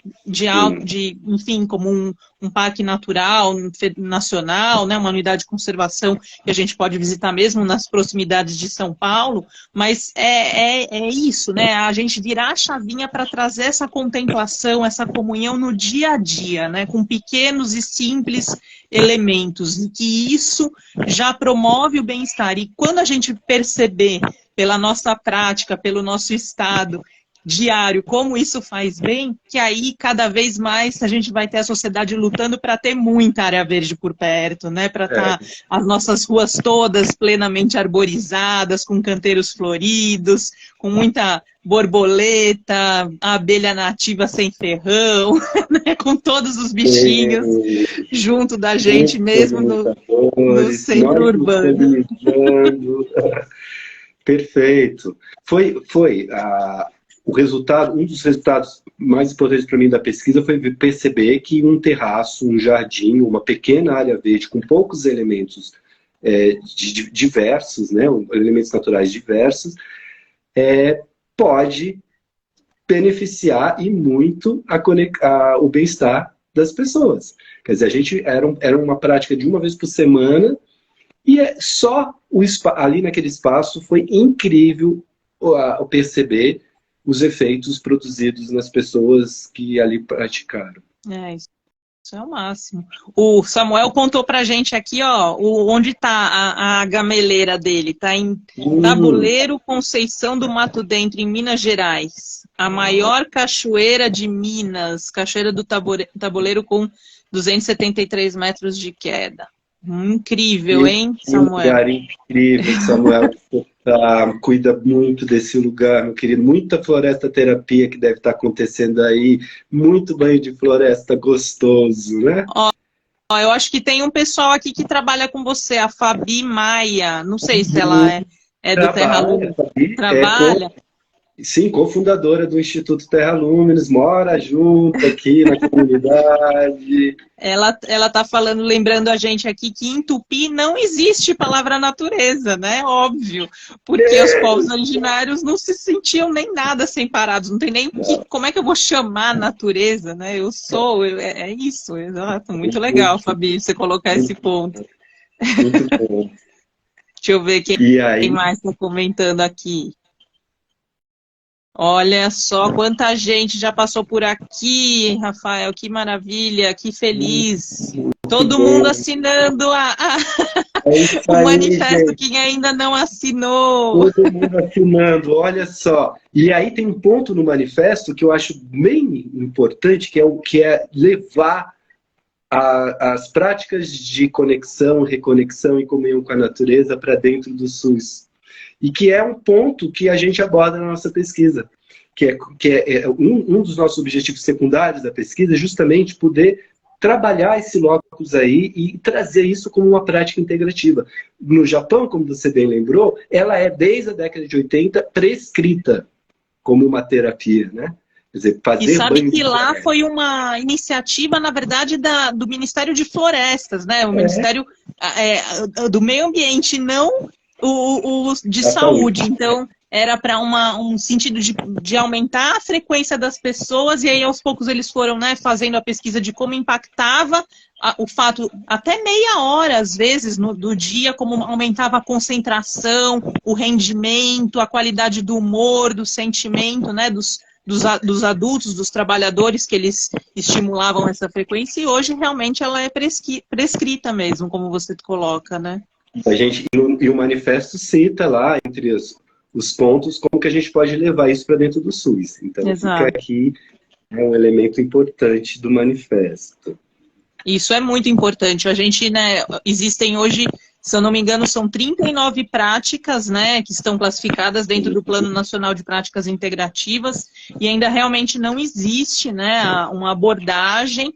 Enfim, como um parque natural, nacional, né? Uma unidade de conservação que a gente pode visitar mesmo nas proximidades de São Paulo, mas é isso, né? A gente virar a chavinha para trazer essa contemplação, essa comunhão no dia a dia, né? Com pequenos e simples elementos, e que isso já promove o bem-estar. E quando a gente perceber pela nossa prática, pelo nosso estado diário, como isso faz bem, que aí cada vez mais a gente vai ter a sociedade lutando para ter muita área verde por perto, né? Para estar as nossas ruas todas plenamente arborizadas, com canteiros floridos, com muita borboleta, a abelha nativa sem ferrão, né? Com todos os bichinhos junto da gente mesmo no centro urbano. Perfeito. O resultado, um dos resultados mais importantes para mim da pesquisa foi perceber que um terraço, um jardim, uma pequena área verde com poucos elementos diversos, né, elementos naturais diversos, pode beneficiar e muito o bem-estar das pessoas. Quer dizer, a gente era uma prática de uma vez por semana e só ali naquele espaço foi incrível perceber os efeitos produzidos nas pessoas que ali praticaram. Isso é o máximo. O Samuel contou pra gente aqui, ó, onde está a gameleira dele. Está em Tabuleiro Conceição do Mato Dentro, em Minas Gerais. A maior cachoeira de Minas. Cachoeira do Tabuleiro com 273 metros de queda. Incrível, hein, Samuel? Um lugar incrível, Samuel. Cuida muito desse lugar, meu querido. Muita floresta terapia que deve estar acontecendo aí. Muito banho de floresta gostoso, né? Ó, eu acho que tem um pessoal aqui que trabalha com você, a Fabi Maia. Não sei se ela é do Terra Luminis. Trabalha? Sim, cofundadora do Instituto Terra Luminis, mora junto aqui na comunidade. Ela está falando, lembrando a gente aqui que em Tupi não existe palavra natureza, né? Óbvio. Porque os povos originários não se sentiam nem nada separados. Não tem nem como é que eu vou chamar natureza, né? É isso, exato. Muito legal, Fabi, você colocar esse ponto. Muito bom. Deixa eu ver quem mais está comentando aqui. Olha só quanta gente já passou por aqui, Rafael, que maravilha, que feliz. Todo mundo assinando isso o aí, manifesto, gente. quem ainda não assinou. Todo mundo assinando, olha só. E aí tem um ponto no manifesto que eu acho bem importante, que é levar as práticas de conexão, reconexão e comunhão com a natureza para dentro do SUS. E que é um ponto que a gente aborda na nossa pesquisa, um dos nossos objetivos secundários da pesquisa, é justamente poder trabalhar esse locus aí e trazer isso como uma prática integrativa. No Japão, como você bem lembrou, ela é, desde a década de 80, prescrita como uma terapia, né? Quer dizer, E fazer sabe banho que de lá floresta. foi uma iniciativa, na verdade, do Ministério de Florestas, né? O Ministério do Meio Ambiente, não o de Da saúde. saúde. Então, era para um sentido de aumentar a frequência das pessoas, e aí aos poucos eles foram, né, fazendo a pesquisa de como impactava o fato, até meia hora, às vezes, do dia, como aumentava a concentração, o rendimento, a qualidade do humor, do sentimento, né, dos adultos, dos trabalhadores, que eles estimulavam essa frequência, e hoje realmente ela é prescrita mesmo, como você coloca, né? E o manifesto cita lá, entre os pontos, como que a gente pode levar isso para dentro do SUS. Então, fica Exato. aqui um elemento importante do manifesto. Isso é muito importante. A gente, né, existem hoje, se eu não me engano, são 39 práticas, né, que estão classificadas dentro do Plano Nacional de Práticas Integrativas, e ainda realmente não existe, né, uma abordagem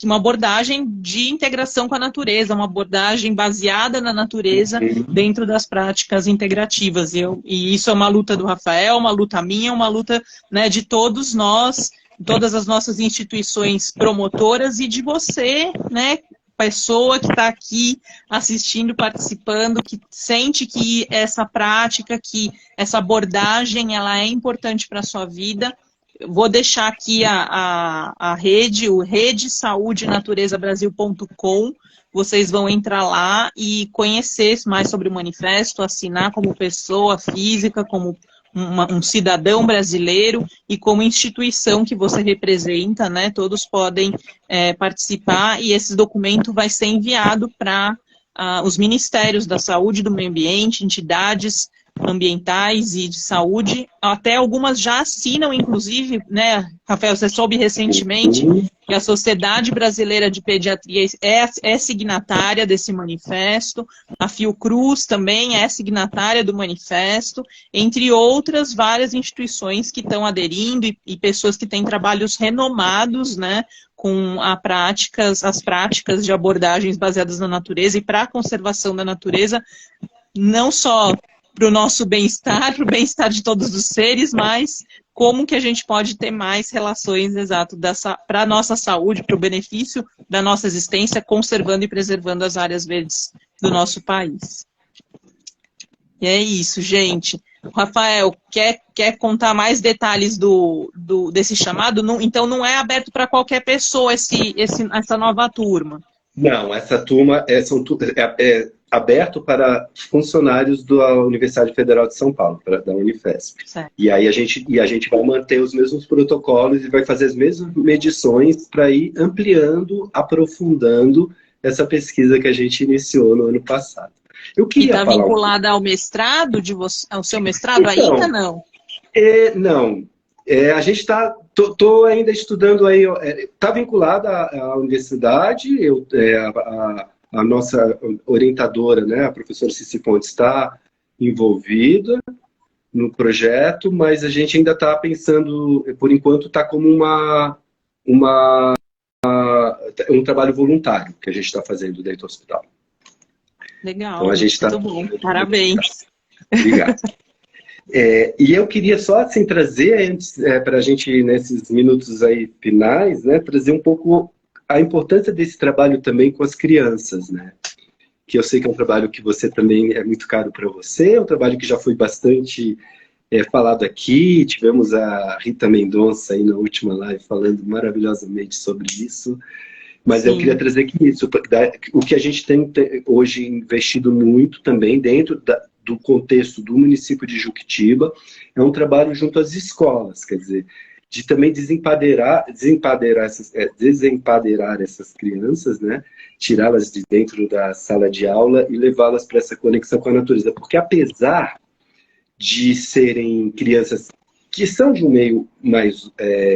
uma abordagem de integração com a natureza, uma abordagem baseada na natureza dentro das práticas integrativas. E isso é uma luta do Rafael, uma luta minha, uma luta, né, de todos nós, todas as nossas instituições promotoras e de você, né, pessoa que está aqui assistindo, participando, que sente que essa prática, que essa abordagem, ela é importante para a sua vida. Vou deixar aqui a rede, o redesaudenaturezabrasil.com. Vocês vão entrar lá e conhecer mais sobre o manifesto, assinar como pessoa física, como um cidadão brasileiro e como instituição que você representa, né? Todos podem participar, e esse documento vai ser enviado para os ministérios da saúde e do meio ambiente, entidades ambientais e de saúde. Até algumas já assinam, inclusive, né, Rafael, você soube recentemente que a Sociedade Brasileira de Pediatria é signatária desse manifesto, a Fiocruz também é signatária do manifesto, entre outras várias instituições que estão aderindo e pessoas que têm trabalhos renomados, né, com as práticas de abordagens baseadas na natureza e para a conservação da natureza, não só para o nosso bem-estar, para o bem-estar de todos os seres, mas como que a gente pode ter mais relações, exato, para a nossa saúde, para o benefício da nossa existência, conservando e preservando as áreas verdes do nosso país. E é isso, gente. Rafael, quer contar mais detalhes desse chamado? Não, então não é aberto para qualquer pessoa essa nova turma? Não, essa turma é aberto para funcionários da Universidade Federal de São Paulo, da Unifesp. Certo. E aí a gente vai manter os mesmos protocolos e vai fazer as mesmas medições para ir ampliando, aprofundando essa pesquisa que a gente iniciou no ano passado. Eu queria está vinculada ao mestrado, ao seu mestrado? Então, ainda não? Não. A gente estou ainda estudando aí, está vinculada à universidade, a nossa orientadora, né, a professora Cici Pontes, está envolvida no projeto, mas a gente ainda está pensando, por enquanto, está como um trabalho voluntário que a gente está fazendo dentro do hospital. Legal, então, a gente muito bom, parabéns. Obrigado. E eu queria só assim, trazer, para a gente, nesses minutos aí finais, né, trazer um pouco a importância desse trabalho também com as crianças, né? Que eu sei que é um trabalho que você também é muito caro para você, é um trabalho que já foi bastante falado aqui, tivemos a Rita Mendonça aí na última live falando maravilhosamente sobre isso, mas Sim. Eu queria trazer aqui isso, o que a gente tem hoje investido muito também dentro do contexto do município de Juquitiba, é um trabalho junto às escolas, quer dizer, de também desempadeirar essas crianças, né? Tirá-las de dentro da sala de aula e levá-las para essa conexão com a natureza. Porque apesar de serem crianças que são de um meio mais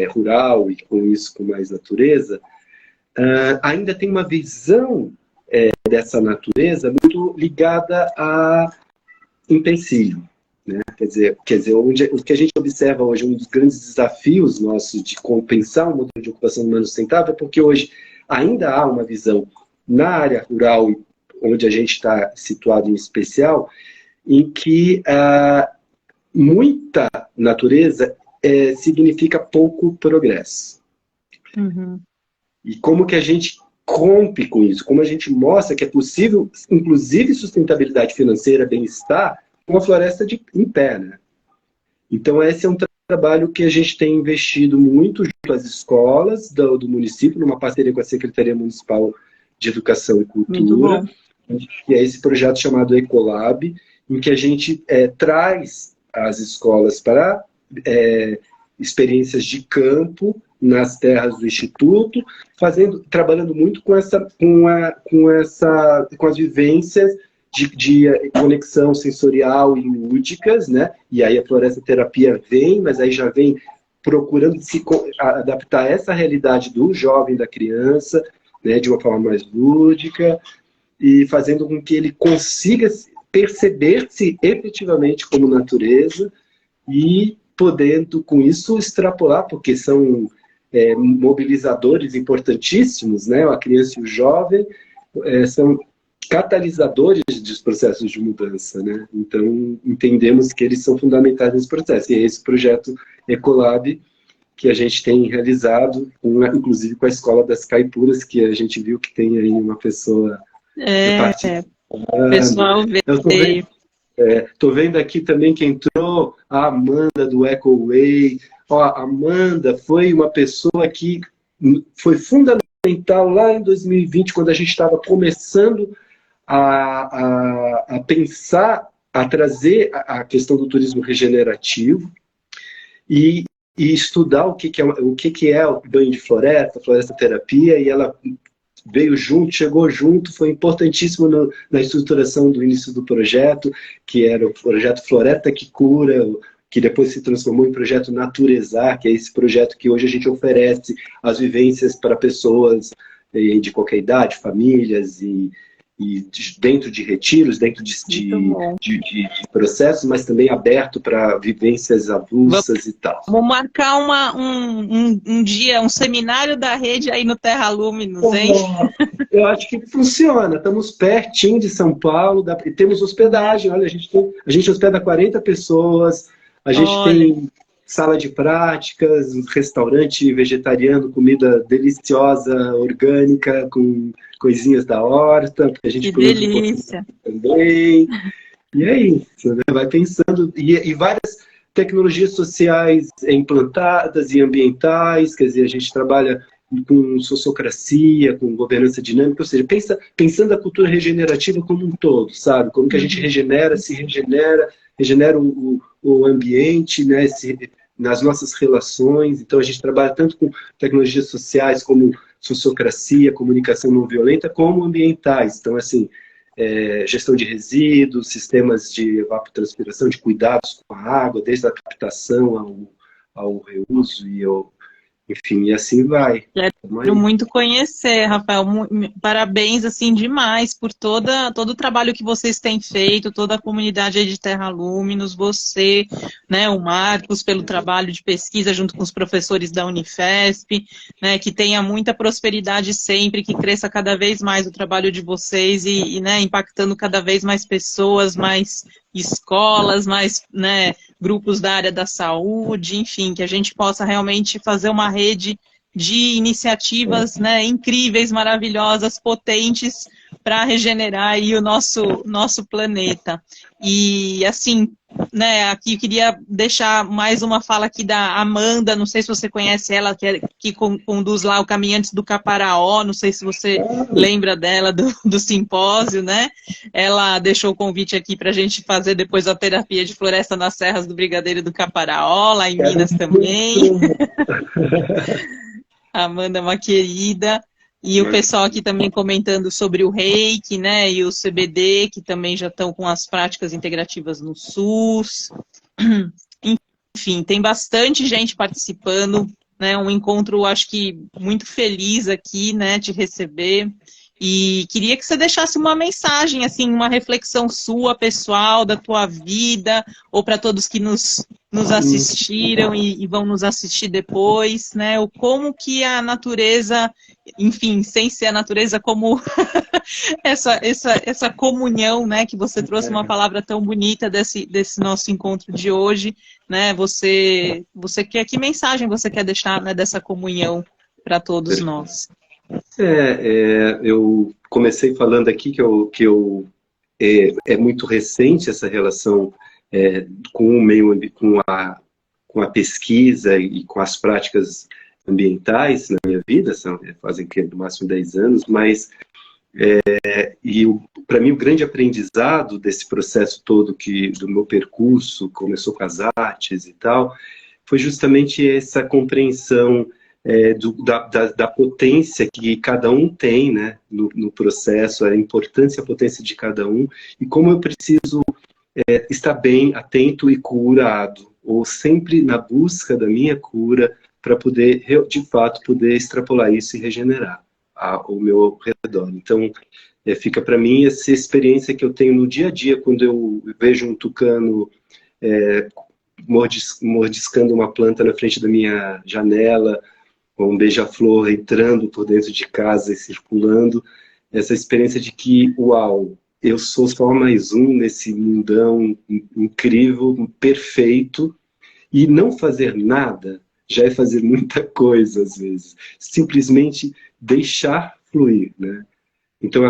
rural e com isso com mais natureza, ainda tem uma visão dessa natureza muito ligada a empecilho. Né? Quer dizer o que a gente observa hoje, um dos grandes desafios nossos de compensar o modelo de ocupação humana sustentável, é porque hoje ainda há uma visão na área rural, onde a gente está situado em especial, em que muita natureza significa pouco progresso. Uhum. E como que a gente rompe com isso? Como a gente mostra que é possível, inclusive sustentabilidade financeira, bem-estar, uma floresta em pé, né? Então esse é um trabalho que a gente tem investido muito junto às escolas do município, numa parceria com a Secretaria Municipal de Educação e Cultura, que é esse projeto chamado Ecolab, em que a gente traz as escolas para experiências de campo nas terras do Instituto, trabalhando muito com as vivências de conexão sensorial e lúdicas, né? E aí a floresta terapia vem, mas aí já vem procurando se adaptar a essa realidade do jovem, da criança, né? De uma forma mais lúdica, e fazendo com que ele consiga perceber-se efetivamente como natureza e podendo, com isso, extrapolar, porque são mobilizadores importantíssimos, né? A criança e o jovem são catalisadores dos processos de mudança, né? Então, entendemos que eles são fundamentais nesse processo. E é esse projeto Ecolab que a gente tem realizado, inclusive com a Escola das Caipuras, que a gente viu que tem aí uma pessoa participando. O pessoal veio. Estou vendo aqui também que entrou a Amanda do EcoWay. A Amanda foi uma pessoa que foi fundamental lá em 2020, quando a gente estava começando a pensar, a trazer a questão do turismo regenerativo e estudar o que é o banho de floresta, floresta terapia, e ela veio junto, chegou junto, foi importantíssimo na estruturação do início do projeto, que era o projeto Floresta que Cura, que depois se transformou em projeto Naturezar, que é esse projeto que hoje a gente oferece as vivências para pessoas de qualquer idade, famílias e dentro de retiros, dentro de processos, mas também aberto para vivências avulsas e tal. Vamos marcar um dia, um seminário da rede aí no Terra Luminos, hein? Eu acho que funciona. Estamos pertinho de São Paulo, e temos hospedagem. Olha, a gente hospeda 40 pessoas, a gente tem sala de práticas, um restaurante vegetariano, comida deliciosa, orgânica, com coisinhas da horta, porque a gente que delícia também. E é isso, né? Vai pensando, e várias tecnologias sociais implantadas e ambientais, quer dizer, a gente trabalha com sociocracia, com governança dinâmica, ou seja, pensando a cultura regenerativa como um todo, sabe? Como que a gente regenera o ambiente, né? Nas nossas relações. Então a gente trabalha tanto com tecnologias sociais como sociocracia, comunicação não violenta, como ambientais. Então, assim, gestão de resíduos, sistemas de evapotranspiração, de cuidados com a água, desde a captação ao reuso enfim, e assim vai. Quero muito conhecer, Rafael. Parabéns, assim, demais por todo o trabalho que vocês têm feito, toda a comunidade aí de Terra Luminos, você, né, o Marcos, pelo trabalho de pesquisa junto com os professores da Unifesp, né, que tenha muita prosperidade sempre, que cresça cada vez mais o trabalho de vocês né, impactando cada vez mais pessoas, mais escolas, mais, né, grupos da área da saúde, enfim, que a gente possa realmente fazer uma rede de iniciativas, né, incríveis, maravilhosas, potentes, para regenerar aí o nosso planeta. E, assim, né, aqui eu queria deixar mais uma fala aqui da Amanda, não sei se você conhece ela, que conduz lá o Caminhantes do Caparaó, não sei se você lembra dela do simpósio, né? Ela deixou o convite aqui para a gente fazer depois a terapia de floresta nas serras do Brigadeiro do Caparaó, lá em Minas também. A Amanda é uma querida. E o pessoal aqui também comentando sobre o Reiki, né, e o CBD, que também já estão com as práticas integrativas no SUS. Enfim, tem bastante gente participando, né, um encontro, acho que, muito feliz aqui, né, de receber. E queria que você deixasse uma mensagem, assim, uma reflexão sua, pessoal, da tua vida, ou para todos que nos assistiram e vão nos assistir depois, né? O como que a natureza, enfim, sem ser a natureza, como essa comunhão, né? Que você trouxe uma palavra tão bonita desse nosso encontro de hoje, né? Você quer, que mensagem você quer deixar, né, dessa comunhão para todos nós? Eu comecei falando aqui é muito recente essa relação com o meio, com a pesquisa e com as práticas ambientais na minha vida, fazem no máximo 10 anos, mas para mim o grande aprendizado desse processo todo do meu percurso, começou com as artes e tal, foi justamente essa compreensão da potência que cada um tem, né, no processo, a importância e a potência de cada um, e como eu preciso estar bem, atento e curado, ou sempre na busca da minha cura, para poder, de fato, poder extrapolar isso e regenerar o meu redor. Então, fica para mim essa experiência que eu tenho no dia a dia, quando eu vejo um tucano mordiscando uma planta na frente da minha janela, ou um beija-flor entrando por dentro de casa e circulando, essa experiência de que, uau, eu sou só mais um nesse mundão incrível, perfeito, e não fazer nada já é fazer muita coisa, às vezes. Simplesmente deixar fluir, né? Então,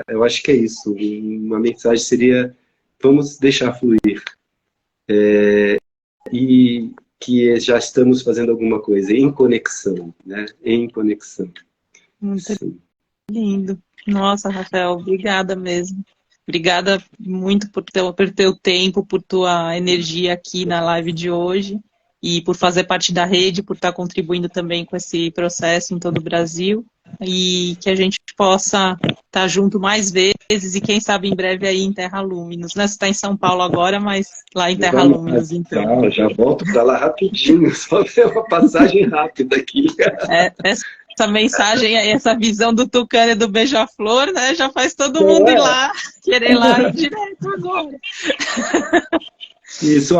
eu acho que é isso. Uma mensagem seria, vamos deixar fluir. E que já estamos fazendo alguma coisa em conexão, né? Em conexão. Muito lindo. Nossa, Rafael, obrigada mesmo. Obrigada muito por teu tempo, por tua energia aqui na live de hoje e por fazer parte da rede, por estar contribuindo também com esse processo em todo o Brasil e que a gente possa estar junto mais vezes e quem sabe em breve aí em Terra Luminos, né? Você está em São Paulo agora, mas lá em Terra Luminos, então. Já volto para lá rapidinho, só ver uma passagem rápida aqui. Essa mensagem, essa visão do tucano e do beija-flor, né? Já faz todo mundo ir lá, querer ir lá ir direto agora. Isso,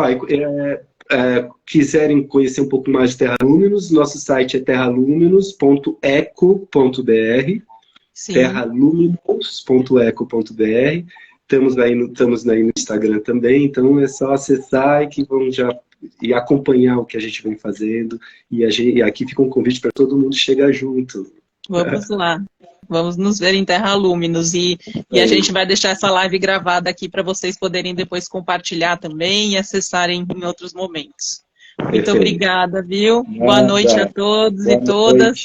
quiserem conhecer um pouco mais de Terra Luminos, nosso site é terraluminos.eco.br, terraluminos.eco.br. Estamos aí no Instagram também, então é só acessar e acompanhar o que a gente vem fazendo. E aqui fica um convite para todo mundo chegar junto. Vamos lá. Vamos nos ver em Terra Luminos. E a gente vai deixar essa live gravada aqui para vocês poderem depois compartilhar também e acessarem em outros momentos. Muito obrigada, viu? Boa noite a todos e todas.